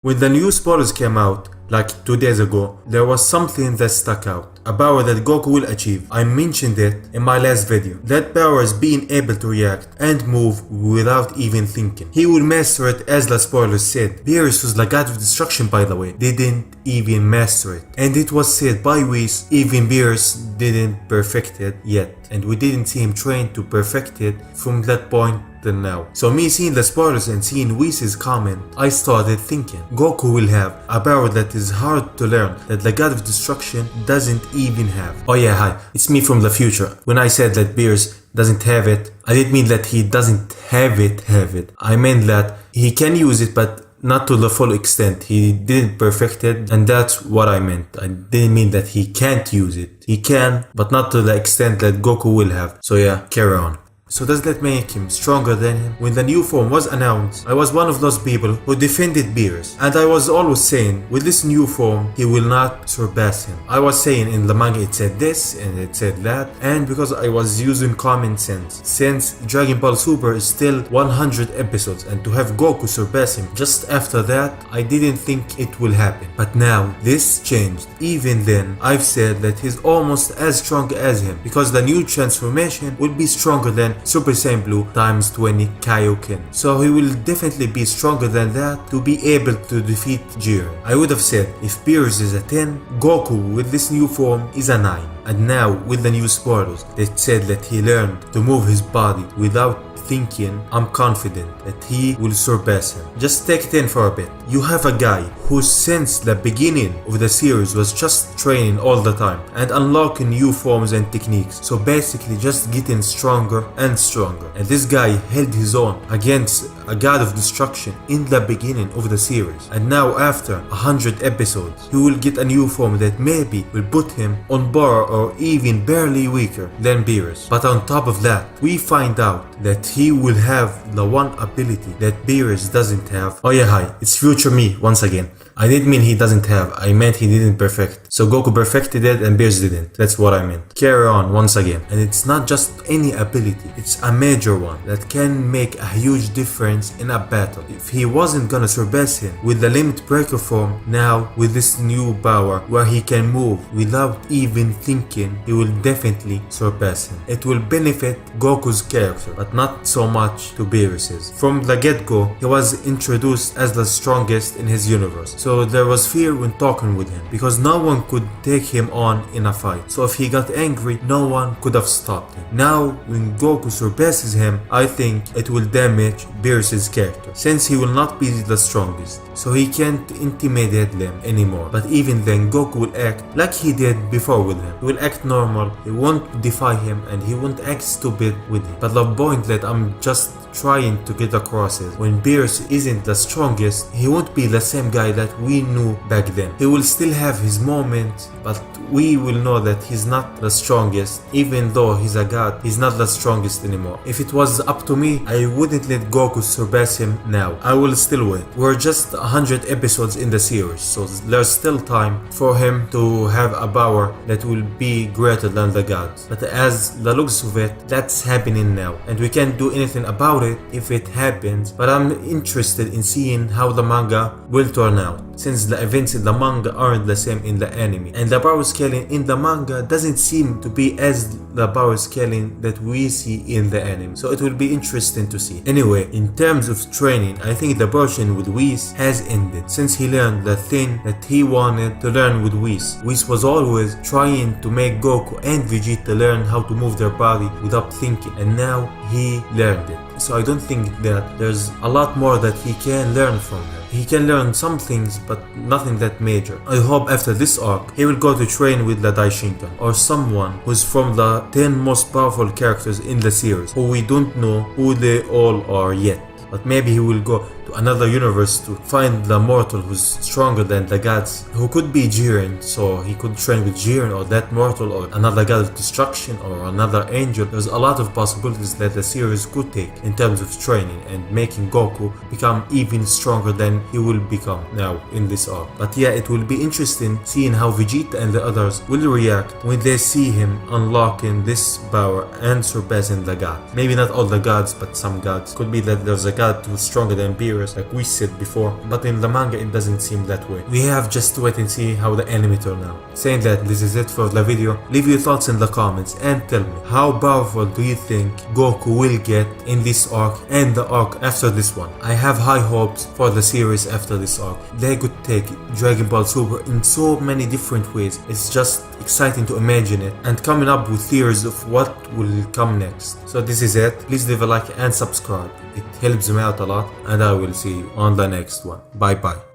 When the new spoilers came out, like 2 days ago, there was something that stuck out. A power that Goku will achieve. I mentioned it in my last video. That power is being able to react and move without even thinking. He will master it as the spoilers said. Beerus, who's the god of destruction by the way, didn't even master it. And it was said by Whis, even Beerus didn't perfect it yet. And we didn't see him train to perfect it from that point till now. So me seeing the spoilers and seeing Whis' comment, I started thinking, Goku will have a power that is hard to learn, that the god of destruction doesn't even have. Oh yeah, hi, it's me from the future. When I said that Beerus doesn't have it, I didn't mean that he doesn't have it. I meant that he can use it, but not to the full extent. He didn't perfect it, and that's what I meant. I didn't mean that he can't use it. He can, but not to the extent that Goku will have. So yeah, carry on. So does that make him stronger than him? When the new form was announced, I was one of those people who defended Beerus, and I was always saying, with this new form, he will not surpass him. I was saying in the manga it said this and it said that, and because I was using common sense, since Dragon Ball Super is still 100 episodes, and to have Goku surpass him just after that, I didn't think it will happen. But now, this changed. Even then, I've said that he's almost as strong as him, because the new transformation will be stronger than Super Saiyan Blue times 20 Kaioken. So he will definitely be stronger than that to be able to defeat Jiren. I would have said if Beerus is a 10, Goku with this new form is a 9. And now with the new spoilers that said that he learned to move his body without thinking, I'm confident that he will surpass him. Just take it in for a bit. You have a guy who since the beginning of the series was just training all the time and unlocking new forms and techniques. So basically just getting stronger and stronger. And this guy held his own against a god of destruction in the beginning of the series. And now after 100 episodes, he will get a new form that maybe will put him on par or even barely weaker than Beerus. But on top of that, we find out that he will have the one ability that Beerus doesn't have. Oh yeah, hi, it's future me once again. I didn't mean he doesn't have, I meant he didn't perfect. So Goku perfected it and Beerus didn't. That's what I meant. Carry on once again. And it's not just any ability, it's a major one that can make a huge difference in a battle. If he wasn't gonna surpass him with the limit breaker form, now with this new power where he can move without even thinking, he will definitely surpass him. It will benefit Goku's character, but not so much to Beerus's. From the get-go, he was introduced as the strongest in his universe. So there was fear when talking with him, because no one could take him on in a fight. So if he got angry, no one could have stopped him. Now, when Goku surpasses him, I think it will damage Beerus's character, since he will not be the strongest. So he can't intimidate them anymore. But even then, Goku will act like he did before with him. He will act normal, he won't defy him, and he won't act stupid with him. But the point that I'm just trying to get across is, when Beerus isn't the strongest, he won't be the same guy that we knew back then. He will still have his moments, but we will know that he's not the strongest. Even though he's a god, he's not the strongest anymore. If it was up to me, I wouldn't let Goku surpass him now. I will still wait. We're just 100 episodes in the series, so there's still time for him to have a power that will be greater than the gods. But as the looks of it, that's happening now, and we can't do anything about it if it happens. But I'm interested in seeing how the manga will turn out, since the events in the manga aren't the same in the anime, and the power scaling in the manga doesn't seem to be as the power scaling that we see in the anime. So it will be interesting to see. Anyway, in terms of training, I think the version with Whis has ended, since he learned the thing that he wanted to learn with Whis. Whis was always trying to make Goku and Vegeta learn how to move their body without thinking, and now he learned it. So I don't think that there's a lot more that he can learn from him. He can learn some things, but nothing that major. I hope after this arc, he will go to train with the Daishinkan, or someone who's from the 10 most powerful characters in the series, who we don't know who they all are yet. But maybe he will go to another universe to find the mortal who's stronger than the gods, who could be Jiren, so he could train with Jiren or that mortal or another god of destruction or another angel. There's a lot of possibilities that the series could take in terms of training and making Goku become even stronger than he will become now in this arc. But yeah, it will be interesting seeing how Vegeta and the others will react when they see him unlocking this power and surpassing the god. Maybe not all the gods, but some gods. Could be that there's a god who's stronger than Beerus Beerus like we said before, but in the manga it doesn't seem that way. We have just to wait and see how the anime turn out. Saying that, this is it for the video. Leave your thoughts in the comments and tell me, how powerful do you think Goku will get in this arc and the arc after this one? I have high hopes for the series after this arc. They could take Dragon Ball Super in so many different ways. It's just exciting to imagine it and coming up with theories of what will come next. So this is it. Please leave a like and subscribe. It helps me out a lot, and I will see you on the next one. Bye bye.